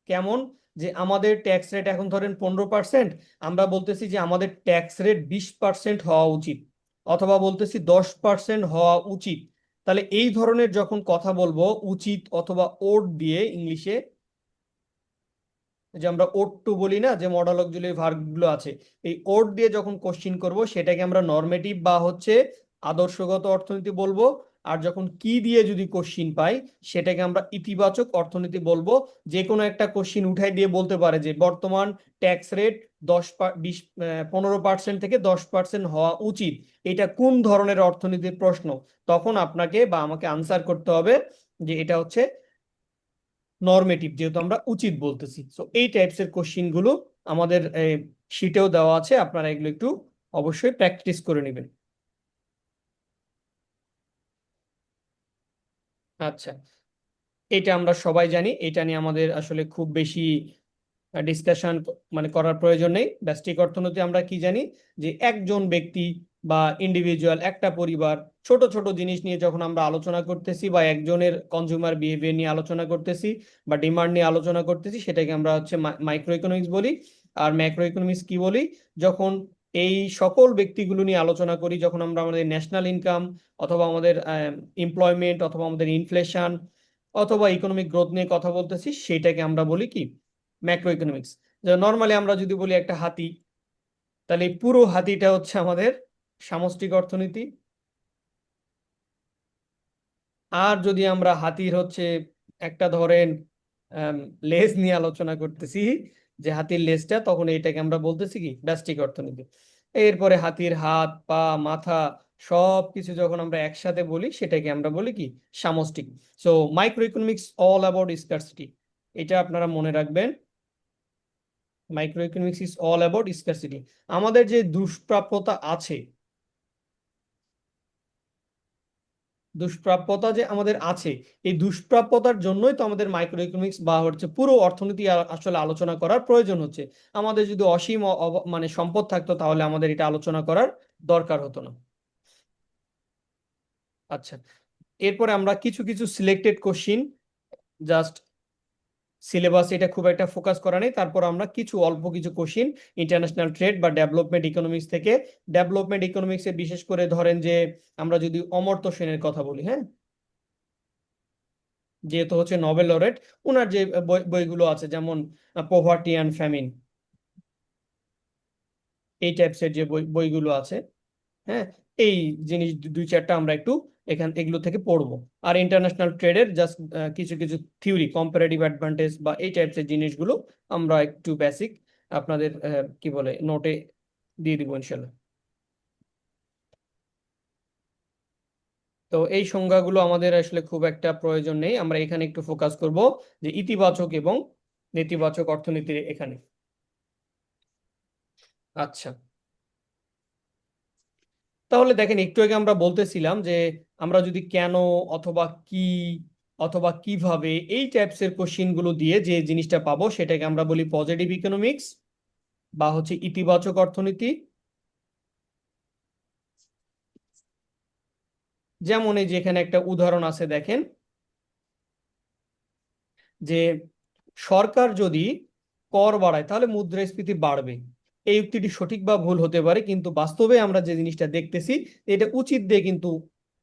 কেমন, যে আমাদের ট্যাক্স রেট এখন ধরেন 15%, আমরা বলতেছি যে আমাদের ট্যাক্স রেট 20% হওয়া উচিত, অথবা বলতেছি 10% হওয়া উচিত। তাহলে এই ধরনের যখন কথা বলবো উচিত অথবা ওট দিয়ে ইংলিশে, যে আমরা ওট টু বলি না, যে মডাল অক্সিলারি ভার্ব গুলো আছে, এই ওট দিয়ে যখন কোশ্চিন করব সেটাকে আমরা নরমেটিভ বা হচ্ছে আদর্শগত অর্থনীতি বলবো। আর যখন কি দিয়ে যদি কোশ্চিন পাই সেটাকে আমরা ইতিবাচক অর্থনীতি বলবো। যে কোনো একটা কোশ্চিন উঠাই দিয়ে বলতে পারে যে বর্তমান ট্যাক্স রেট 15% থেকে 10% হওয়া উচিত, এটা কোন ধরনের অর্থনীতির প্রশ্ন, তখন আপনাকে বা আমাকে আনসার করতে হবে যে এটা হচ্ছে নরমেটিভ, যেহেতু আমরা উচিত বলতেছি। সো এই টাইপসের কোশ্চিন গুলো আমাদের শিটেও দেওয়া আছে, আপনারা এগুলো একটু অবশ্যই প্র্যাকটিস করে নেবেন। আচ্ছা, এটা আমরা সবাই জানি, এটা নিয়ে আমাদের আসলে খুব বেশি ডিসকাশন মানে করার প্রয়োজন নেই। ব্যষ্টিক অর্থনীতি আমরা কি জানি, যে একজন ব্যক্তি বা ইন্ডিভিজুয়াল, একটা পরিবার, ছোট ছোট জিনিস নিয়ে যখন আমরা আলোচনা করতেছি বা একজনের কনজিউমার বিহেভিয়ার নিয়ে আলোচনা করতেছি বা ডিমান্ড নিয়ে আলোচনা করতেছি, সেটাকে আমরা হচ্ছে মাইক্রো ইকোনমিক্স বলি। আর ম্যাক্রো ইকোনমিক্স কি বলি, যখন এই সকল ব্যক্তিগুলো নিয়ে আলোচনা করি, যখন আমরা আমাদের ন্যাশনাল ইনকাম অথবা আমাদের এমপ্লয়মেন্ট অথবা আমাদের ইনফ্লেশন অথবা ইকোনমিক গ্রোথ নিয়ে কথা বলতেছি, সেটাকে আমরা বলি কি ম্যাক্রো ইকোনমিক্স। নর্মালি আমরা যদি বলি একটা হাতি, তাহলে এই পুরো হাতিটা হচ্ছে আমাদের সামষ্টিক অর্থনীতি। আর যদি আমরা হাতির হচ্ছে একটা ধরেন আম, লেজ নিয়ে আলোচনা করতেছি, যে হাতির লেজটা, তখন এটাকে আমরা বলতেছি কি ব্যষ্টিক অর্থনীতি। এরপরে হাতির হাত পা মাথা সব কিছু যখন আমরা একসাথে বলি সেটাকে আমরা বলি কি সামষ্টিক। So micro economics all about scarcity, এটা আপনারা মনে রাখবেন। Micro economics is all about scarcity. আমাদের যে দুষ্প্রাপ্যতা আছে, দুষ্প্রাপ্যতা যে আমাদের আছে, এই দুষ্প্রাপ্যতার জন্যই তো আমাদের মাইক্রো ইকোনমিক্স বা হচ্ছে পুরো অর্থনীতি আসলে আলোচনা করার প্রয়োজন হচ্ছে। আমাদের যদি অসীম মানে সম্পদ থাকতো তাহলে আমাদের এটা আলোচনা করার দরকার হতো না। আচ্ছা, এরপরে আমরা কিছু কিছু সিলেক্টেড কোশ্চিন, জাস্ট সিলেবাস এটা খুব একটা ফোকাস করা নেই, তারপর আমরা কিছু অল্প কিছু কোশ্চিন ইন্টারন্যাশনাল ট্রেড বা ডেভেলপমেন্ট ইকোনমিক্স থেকে। ডেভেলপমেন্ট ইকোনমিক্সে বিশেষ করে ধরেন যে আমরা যদি অমর্ত্য সেনের কথা বলি, হ্যাঁ, যেহেতু হচ্ছে নোবেল লরেট, ওনার যে বইগুলো আছে যেমন পোভার্টি অ্যান্ড ফ্যামিন, এই টাইপসের যে বইগুলো আছে, হ্যাঁ, এই জিনিস দুই চারটা আমরা একটু এগুলো থেকে পড়বো। আর ইন্টারন্যাশনাল ট্রেডের জাস্ট কিছু কিছু থিওরি, কম্পারেটিভ অ্যাডভান্টেজ বা এই টাইপসের জিনিসগুলো আমরা একটু বেসিক আপনাদের কি বলে নোটে দিয়ে দিব ইনশাল্লাহ। তো এই সংজ্ঞাগুলো আমাদের আসলে খুব একটা প্রয়োজন নেই, আমরা এখানে একটু ফোকাস করব যে ইতিবাচক এবং নেতিবাচক অর্থনীতির এখানে। আচ্ছা, তাহলে দেখেন একটু আগে আমরা বলতেছিলাম যে আমরা যদি কেন অথবা কি অথবা কিভাবে, এই টাইপসের কোশ্চিনগুলো দিয়ে যে জিনিসটা পাবো সেটাকে আমরা বলি পজিটিভ ইকোনমিক্স বা হচ্ছে ইতিবাচক অর্থনীতি। যেমন এই যে এখানে একটা উদাহরণ আছে দেখেন, যে সরকার যদি কর বাড়ায় তাহলে মুদ্রাস্ফীতি বাড়বে। এই উক্তিটি সঠিক বা ভুল হতে পারে, কিন্তু বাস্তবে আমরা যে জিনিসটা দেখতেছি এটা উচিত দিয়ে কিন্তু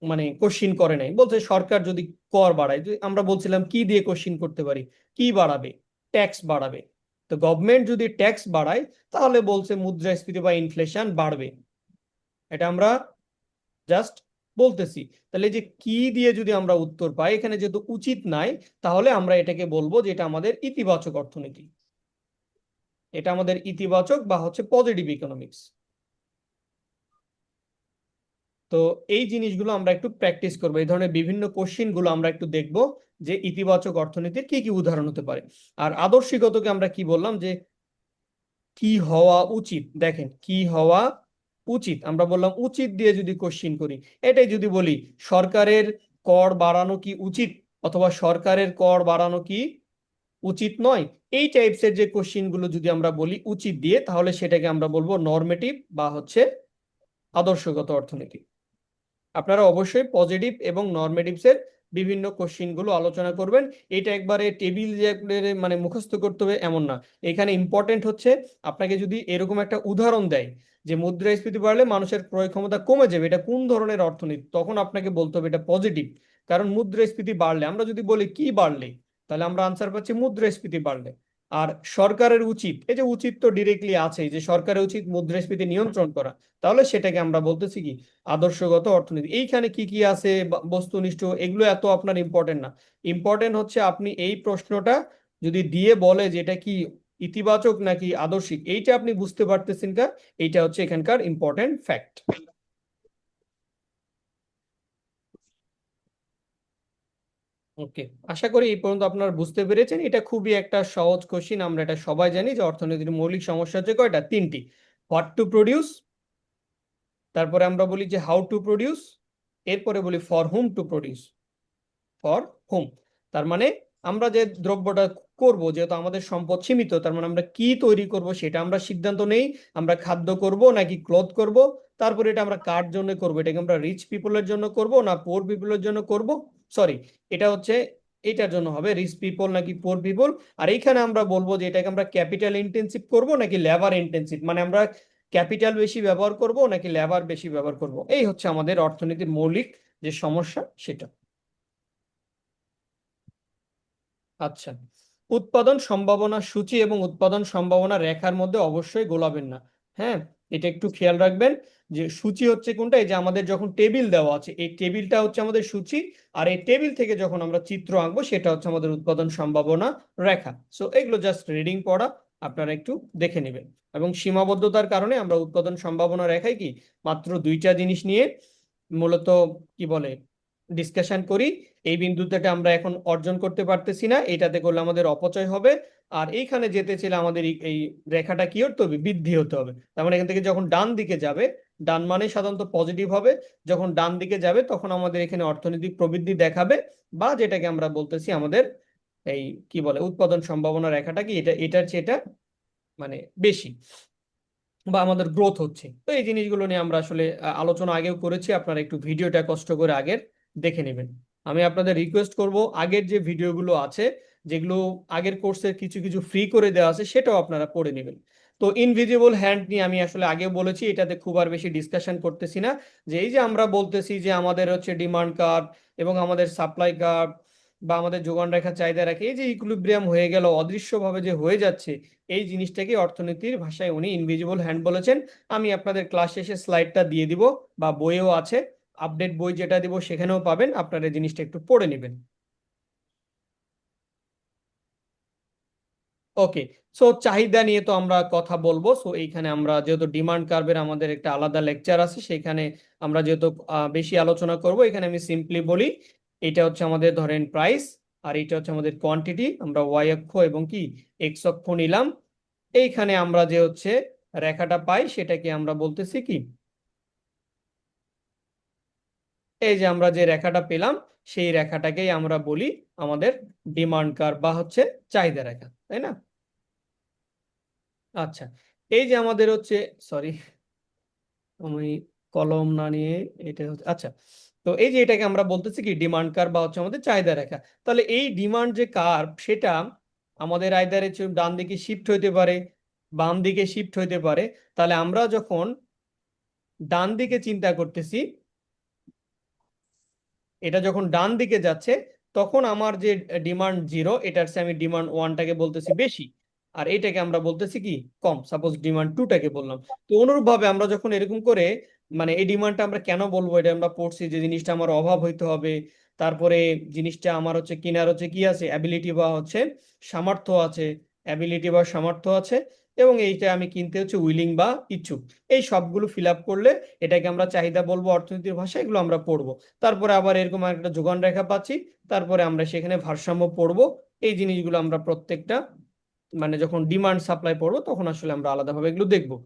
মানে কোশ্চিন করে নাই, বলছে সরকার যদি কর বাড়ায়, আমরা বলছিলাম কি দিয়ে কোশ্চিন করতে পারি, কি বাড়াবে, ট্যাক্স বাড়াবে। তো গভর্নমেন্ট যদি ট্যাক্স বাড়ায় তাহলে বলছে মুদ্রাস্ফীতি বা ইনফ্লেশন বাড়বে। এটা আমরা জাস্ট বলতেছি। তাহলে যে কি দিয়ে যদি আমরা উত্তর পাই, এখানে যেহেতু উচিত নাই, তাহলে আমরা এটাকে বলবো যে এটা আমাদের ইতিবাচক অর্থনীতি, এটা আমাদের ইতিবাচক বা হচ্ছে পজিটিভ ইকোনমিক্স। তো এই জিনিসগুলো আমরা একটু প্র্যাকটিস করবো, এই ধরনের বিভিন্ন কোশ্চিন গুলো আমরা একটু দেখব যে ইতিবাচক অর্থনীতির কি কি উদাহরণ হতে পারে। আর আদর্শিকতাকে আমরা কি বললাম, যে কি হওয়া উচিত, দেখেন কি হওয়া উচিত, আমরা বললাম উচিত দিয়ে যদি কোশ্চিন করি, এটাই যদি বলি সরকারের কর বাড়ানো কি উচিত, অথবা সরকারের কর বাড়ানো কি উচিত নয়, এই টাইপসের যে কোশ্চিন গুলো যদি আমরা বলি উচিত দিয়ে, তাহলে সেটাকে আমরা বলবো নরমেটিভ বা হচ্ছে আদর্শগত অর্থনীতি। আপনারা অবশ্যই পজিটিভ এবং নরমেটিভস এর বিভিন্ন কোশ্চিন গুলো আলোচনা করবেন। এটা একবারে টেবিল যে মানে মুখস্থ করতে হবে এমন না। এখানে ইম্পর্টেন্ট হচ্ছে আপনাকে যদি এরকম একটা উদাহরণ দেয় যে মুদ্রাস্ফীতি বাড়লে মানুষের ক্রয় ক্ষমতা কমে যাবে, এটা কোন ধরনের অর্থনীতি, তখন আপনাকে বলতে হবে এটা পজিটিভ। কারণ মুদ্রাস্ফীতি বাড়লে, আমরা যদি বলি কি বাড়লে, তাহলে আমরা আনসার পাচ্ছি মুদ্রাস্ফীতি বাড়লে। আর সরকারের উচিত, এই যে উচিত তো ডিরেক্টলি আছে, যে সরকারের উচিত মুদ্রাস্ফীতি নিয়ন্ত্রণ করা, তাহলে সেটাকে আমরা বলতেছি কি আদর্শগত অর্থনীতি। এইখানে কি কি আছে বস্তুনিষ্ঠ, এগুলো এত আপনার ইম্পর্টেন্ট না। ইম্পর্টেন্ট হচ্ছে আপনি এই প্রশ্নটা যদি দিয়ে বলে যে এটা কি ইতিবাচক নাকি আদর্শিক, এইটা আপনি বুঝতে পারতেছেন কা, এইটা হচ্ছে এখানকার ইম্পর্টেন্ট ফ্যাক্ট। ওকে, আশা করি এই পর্যন্ত আপনারা বুঝতে পেরেছেন। এটা খুবই একটা সহজ কোশ্চিন, আমরা এটা সবাই জানি যে অর্থনীতির মৌলিক সমস্যা হচ্ছে কয়টা, তিনটি। হোয়াট টু প্রডিউস, তারপরে আমরা বলি যে হাউ টু প্রডিউস, এরপরে বলি for hmm to produce, for home. তার মানে আমরা যে দ্রব্যটা করব, যেহেতু আমাদের সম্পদ সীমিত, তার মানে আমরা কি তৈরি করব সেটা আমরা সিদ্ধান্ত নেই। আমরা খাদ্য করব নাকি ক্লথ করব, তারপরে এটা আমরা কার জন্য করব, এটাকে আমরা রিচ পিপলের জন্য করব না পোর পিপলের জন্য করব, সরি, এটা হচ্ছে এটার জন্য হবে রিচ পিপল নাকি পোর পিপল। আর এইখানে আমরা বলবো যে এটাকে আমরা ক্যাপিটাল ইন্টেন্সিভ করব নাকি লেবার ইন্টেন্সিভ, মানে আমরা ক্যাপিটাল বেশি ব্যবহার করব নাকি লেবার বেশি ব্যবহার করব। এই হচ্ছে আমাদের অর্থনীতির মৌলিক যে সমস্যা সেটা। আচ্ছা, উৎপাদন সম্ভাবনা সূচি এবং উৎপাদন সম্ভাবনা রেখার মধ্যে অবশ্যই গোলাবেন না। হ্যাঁ, এটা একটু খেয়াল রাখবেন যে সূচি হচ্ছে কোনটা, এই যে আমাদের যখন টেবিল দেওয়া আছে এই টেবিলটা হচ্ছে আমাদের সূচি, আর এই টেবিল থেকে যখন আমরা চিত্র আঁকবো সেটা হচ্ছে আমাদের উৎপাদন সম্ভাবনা রেখা। সো এগুলো জাস্ট রিডিং পড়া, আপনারা একটু দেখে নেবেন। এবং সীমাবদ্ধতার কারণে আমরা উৎপাদন সম্ভাবনা রেখায় কি মাত্র দুইটা জিনিস নিয়ে মূলত কি বলে ডিসকাশন করি। এই বিন্দুটাকে আমরা এখন অর্জন করতে পারতেছি না, এটাতে করলে আমাদের অপচয় হবে। আর এইখানে যেতে চাইলে আমাদের এই রেখাটা কি হতে হবে, বৃদ্ধি হতে হবে। তার মানে এখান থেকে যখন ডান দিকে যাবে, ডান মানে সাধারণত পজিটিভ হবে, যখন ডান দিকে যাবে তখন আমাদের এখানে অর্থনৈতিক প্রবৃদ্ধি দেখাবে, বা যেটাকে আমরা বলতেছি আমাদের এই কি বলে উৎপাদন সম্ভাবনা রেখাটা কি এটা, এটার চেয়ে এটা মানে বেশি, বা আমাদের গ্রোথ হচ্ছে। তো এই জিনিসগুলো নিয়ে আমরা আসলে আলোচনা আগেও করেছি, আপনারা একটু ভিডিওটা কষ্ট করে আগের দেখে নেবেন। আমি আপনাদের রিকোয়েস্ট করব আগের যে ভিডিওগুলো আছে, যেগুলো আগের কোর্সের কিছু কিছু ফ্রি করে দেওয়া আছে, সেটাও আপনারা পড়ে নেবেন। তো ইনভিজিবল হ্যান্ড নিয়ে আমি আসলে আগেও বলেছি, এটাতে খুব আর বেশি ডিসকাশন করতেছি না। যে এই যে আমরা বলতেছি যে আমাদের হচ্ছে ডিমান্ড কার্ভ এবং আমাদের সাপ্লাই কার্ভ বা আমাদের যোগান রেখা চাহিদা রেখে এই যে ইকুইলিব্রিয়াম হয়ে গেল, অদৃশ্যভাবে যে হয়ে যাচ্ছে, এই জিনিসটাকে অর্থনীতির ভাষায় উনি ইনভিজিবল হ্যান্ড বলেছেন। আমি আপনাদের ক্লাস শেষে স্লাইডটা দিয়ে দিব, বা বইও আছে, আপডেট বই যেটা দিব সেখানেও পাবেন, আপনারা এই জিনিসটা একটু পড়ে নেবেন। ওকে, সো চাহিদা নিয়ে তো আমরা কথা বলবো। সো এইখানে আমরা যেহেতু ডিমান্ড কার্ভের আমাদের একটা আলাদা লেকচার আছে, সেখানে আমরা যেহেতু বেশি আলোচনা করব, এখানে আমি সিম্পলি বলি এটা হচ্ছে আমাদের ধরেন প্রাইস, আর এটা হচ্ছে আমাদের কোয়ান্টিটি, আমরা ওয়াই অক্ষ এবং কি এক্স অক্ষ নিলাম। এইখানে আমরা যে হচ্ছে রেখাটা পাই সেটাকে আমরা বলতেছি কি, এই যে আমরা যে রেখাটা পেলাম সেই রেখাটাকেই আমরা বলি আমাদের ডিমান্ড কার্ভ বা হচ্ছে চাহিদা রেখা, তাই না? আচ্ছা, এই যে আমাদের হচ্ছে, সরি আমি কলম না নিয়ে এটা হচ্ছে, আচ্ছা, তো এই যে এটাকে আমরা বলতেছি কি ডিমান্ড কার্ভ বা হচ্ছে আমাদের চাহিদা রেখা। তাহলে এই ডিমান্ড যে কার্ভ সেটা আমাদের আইদারে ডান দিকে শিফট হইতে পারে, বাম দিকে শিফট হইতে পারে। তাহলে আমরা যখন ডান দিকে চিন্তা করতেছি, এটা যখন ডান দিকে যাচ্ছে তখন আমার যে ডিমান্ড জিরো, এটার চেয়ে আমি ডিমান্ড ওয়ানটাকে বলতেছি বেশি, আর এটাকে আমরা বলতেছি কি কম, সাপোজ ডিমান্ড টুটাকে বললাম। তো অনুরূপভাবে আমরা যখন এরকম করে, মানে এই ডিমান্ডটা আমরা কেন বলবো, এটা আমরা পড়ছি যে জিনিসটা আমার অভাব হইতে হবে, তারপরে জিনিসটা আমার হচ্ছে কিনার হচ্ছে কি আছে, অ্যাবিলিটি বা হচ্ছে সামর্থ্য আছে, অ্যাবিলিটি বা সামর্থ্য আছে, এবং এইটা আমি কিনতে হচ্ছে উইলিং বা ইচ্ছুক। এই সবগুলো ফিল আপ করলে এটাকে আমরা চাহিদা বলবো অর্থনীতির ভাষায়, এগুলো আমরা পড়বো। তারপরে আবার এরকম একটা যোগান রেখা পাচ্ছি, তারপরে আমরা সেখানে ভারসাম্য পড়বো। এই জিনিসগুলো আমরা প্রত্যেকটা, মানে যখন ডিমান্ড সাপ্লাই পড়বো তখন আসলে আমরা আলাদাভাবে এগুলো দেখবো।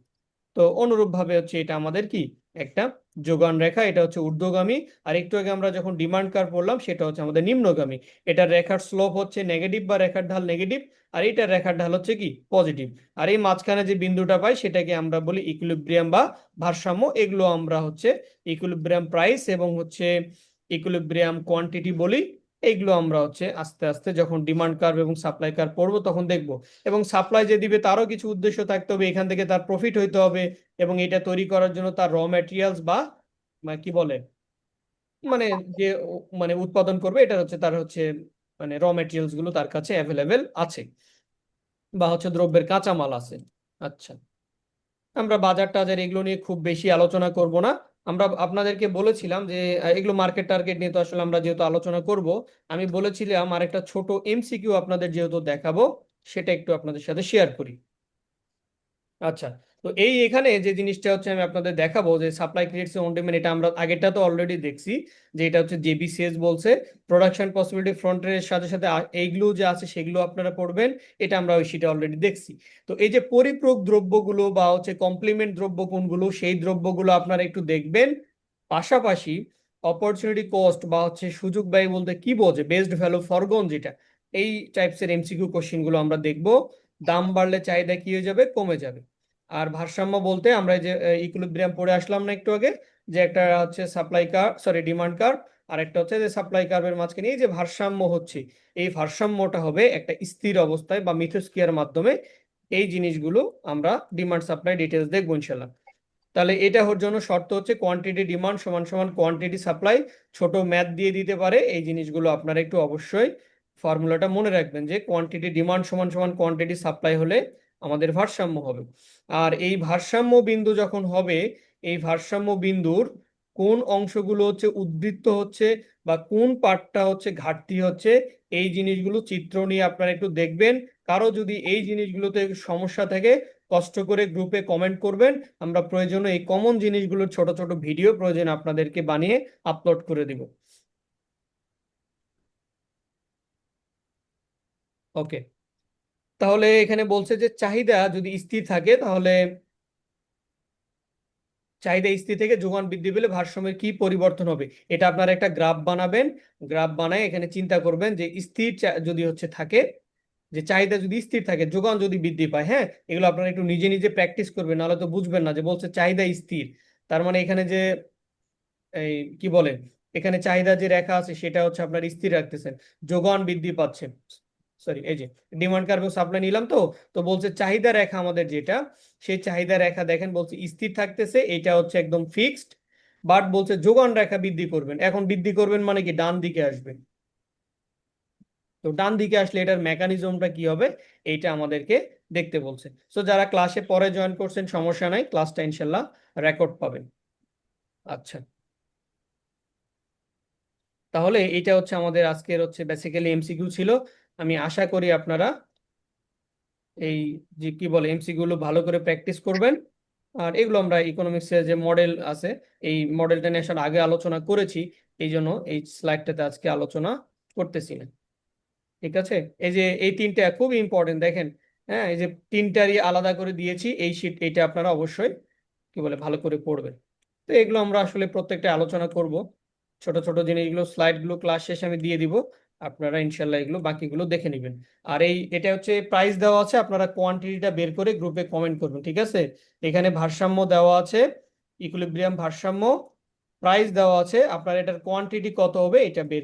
তো অনুরূপ ভাবে হচ্ছে এটা আমাদের কি একটা যোগান রেখা, এটা হচ্ছে ঊর্ধ্বগামী। আর একটু আগে আমরা যখন ডিমান্ড কার্ভ পড়লাম সেটা হচ্ছে আমাদের নিম্নগামী। এটার রেখার স্লোপ হচ্ছে নেগেটিভ বা রেখার ঢাল নেগেটিভ, আর এটার রেখার ঢাল হচ্ছে কি পজিটিভ। আর এই মাঝখানে যে বিন্দুটা পাই সেটাকে আমরা বলি ইকুইলিব্রিয়াম বা ভারসাম্য। এগুলো আমরা হচ্ছে ইকুইলিব্রিয়াম প্রাইস এবং হচ্ছে ইকুইলিব্রিয়াম কোয়ান্টিটি বলি। এইগুলো আমরা হচ্ছে আস্তে আস্তে যখন ডিমান্ড কার্ভ এবং সাপ্লাই কার্ভ পড়বো তখন দেখবো। এবং সাপ্লাই যে দিবে তারও কিছু উদ্দেশ্য থাকতে হবে, এখান থেকে তার প্রফিট হইতে হবে, এবং এটা তৈরি করার জন্য তার র ম্যাটেরিয়ালস বা কি বলে, মানে যে মানে উৎপাদন করবে এটা হচ্ছে তার হচ্ছে মানে র ম্যাটেরিয়ালস গুলো তার কাছে অ্যাভেলেবেল আছে, বা হচ্ছে দ্রব্যের কাঁচামাল আছে। আচ্ছা, আমরা বাজার টাজার এগুলো নিয়ে খুব বেশি আলোচনা করব না। আমরা আপনাদেরকে বলেছিলাম যে এগুলো মার্কেট টার্গেট নিয়ে তো আসলে আমরা যেহেতু আলোচনা করব, আমি বলেছিলাম আর একটা ছোট এমসিকিউ আপনাদের যেহেতু দেখাবো, সেটা একটু আপনাদের সাথে শেয়ার করি। আচ্ছা, তো এই এখানে যে জিনিসটা হচ্ছে আমি আপনাদের দেখাবো যে সাপ্লাই ক্রিয়েটস অন ডিমান্ড, এটা আমরা আগেরটা তো অলরেডি দেখছি, যে এটা হচ্ছে জেবিসিএস বলছে প্রোডাকশন পসিবিলিটি ফ্রন্টের সাথে সাথে এইগুলো যে আছে সেগুলো আপনারা পড়বেন, এটা আমরা ওই শিটে অলরেডি দেখছি। তো এই যে পরিপূরক দ্রব্যগুলো বা হচ্ছে কমপ্লিমেন্ট দ্রব্য কোনগুলো, সেই দ্রব্যগুলো আপনারা একটু দেখবেন। পাশাপাশি অপরচুনিটি কস্ট বা হচ্ছে সুযোগ ব্যয় বলতে কি বোঝে, বেসড ভ্যালু ফরগন যেটা, এই টাইপসের এমসিকিউ কোশ্চেন গুলো আমরা দেখবো। দাম বাড়লে চাহিদা কি হয়ে যাবে, কমে যাবে। আর ভারসাম্য বলতে আমরা এই যে ইকুইলিব্রিয়াম পড়ে আসলাম না একটু আগে, যে একটা হচ্ছে supply curve, sorry demand curve, আর একটা হচ্ছে যে সাপ্লাই কার্ভের মাঝখানে এই যে ভারসাম্য হচ্ছে, এই ভারসাম্যটা হবে একটা স্থির অবস্থায় বা মিথস্ক্রিয়ার মাধ্যমে। এই জিনিসগুলো আমরা ডিমান্ড সাপ্লাই ডিটেলস দেখবো ইনশাল্লাহ। তাহলে এটা ওর জন্য শর্ত হচ্ছে কোয়ান্টিটি ডিমান্ড সমান সমান কোয়ান্টিটি সাপ্লাই। ছোট ম্যাথ দিয়ে দিতে পারে, এই জিনিসগুলো আপনারা একটু অবশ্যই ফর্মুলাটা মনে রাখবেন যে কোয়ান্টিটি ডিমান্ড সমান সমান কোয়ান্টিটি সাপ্লাই হলে আমাদের ভারসাম্য হবে। আর এই ভারসাম্য বিন্দু যখন হবে, এই ভারসাম্য বিন্দুর কোন অংশগুলো হচ্ছে উদ্বৃত্ত হচ্ছে বা কোন পার্টটা হচ্ছে ঘাটতি হচ্ছে, এই জিনিসগুলো চিত্র নিয়ে আপনারা একটু দেখবেন। কারো যদি এই জিনিসগুলোতে সমস্যা থাকে কষ্ট করে গ্রুপে কমেন্ট করবেন, আমরা প্রয়োজনে এই কমন জিনিসগুলোর ছোট ছোট ভিডিও প্রয়োজন আপনাদেরকে বানিয়ে আপলোড করে দিব। ওকে, তাহলে এখানে বলছে যে চাহিদা যদি স্থির থাকে তাহলে চাহিদা স্থির থেকে যোগান বৃদ্ধি পেলে ভারসাম্যের কি পরিবর্তন হবে, এটা আপনারা একটা গ্রাফ বানাবেন। গ্রাফ বানায় এখানে চিন্তা করবেন যে স্থির যদি হচ্ছে থাকে, যে চাহিদা যদি স্থির থাকে যোগান যদি বৃদ্ধি পায়, হ্যাঁ এগুলো আপনারা একটু নিজে নিজে প্র্যাকটিস করবেন, নাহলে তো বুঝবেন না। যে বলছে চাহিদা স্থির, তার মানে এখানে যে এই কি বলে, এখানে চাহিদা যে রেখা আছে সেটা হচ্ছে আপনার স্থির রাখতেছেন, যোগান বৃদ্ধি পাচ্ছে। সরি, এই যে ডিমান্ড কার্ভ সাপ্লাই নিলাম তো, তো বলছে চাহিদা রেখা আমাদের যেটা, সেই চাহিদা রেখা দেখেন বলছে স্থির থাকতেছে, এটা হচ্ছে একদম ফিক্সড। বাট বলছে যোগান রেখা বৃদ্ধি করবেন, এখন বৃদ্ধি করবেন মানে কি ডান দিকে আসবে। তো ডান দিকে আসলে এটার মেকানিজমটা কি হবে, এইটা আমাদেরকে দেখতে বলছে। সো যারা ক্লাসে পরে জয়েন করছেন সমস্যা নাই, ক্লাসটা ইনশাল্লাহ রেকর্ড পাবেন। আচ্ছা, তাহলে এটা হচ্ছে আমাদের আজকের হচ্ছে বেসিক্যালি এমসিকিউ ছিল। আমি আশা করি আপনারা এই যে কি বলে এমসিকিউ গুলো ভালো করে প্র্যাকটিস করবেন। আর এগুলো আমরা ইকোনমিক্সের যে মডেল আছে, এই মডেলটা নিয়ে আসার আগে আলোচনা করেছি, এই জন্য এই স্লাইডটাতে আজকে আলোচনা করতেছি না। ঠিক আছে, এই যে এই তিনটা খুব ইম্পর্টেন্ট দেখেন। হ্যাঁ, এই যে তিনটারই আলাদা করে দিয়েছি এই শীট, এইটা আপনারা অবশ্যই কি বলে ভালো করে পড়বেন। তো এগুলো আমরা আসলে প্রত্যেকটা আলোচনা করব। ছোট ছোট জিনিসগুলো স্লাইডগুলো ক্লাস শেষে আমি দিয়ে দিব, আপনারা ইনশাল্লাহ এগুলো বাকিগুলো দেখে নেবেন। আর এটা হচ্ছে প্রাইস দেওয়া আছে, আপনারা কোয়ান্টিটিটা বের করে গ্রুপে কমেন্ট করবেন, ঠিক আছে? এখানে ভারসাম্য দেওয়া আছে, ইকুইলিব্রিয়াম ভারসাম্য, প্রাইস দেওয়া আছে, আপনার এটার কোয়ান্টিটি কত হবে এটা বের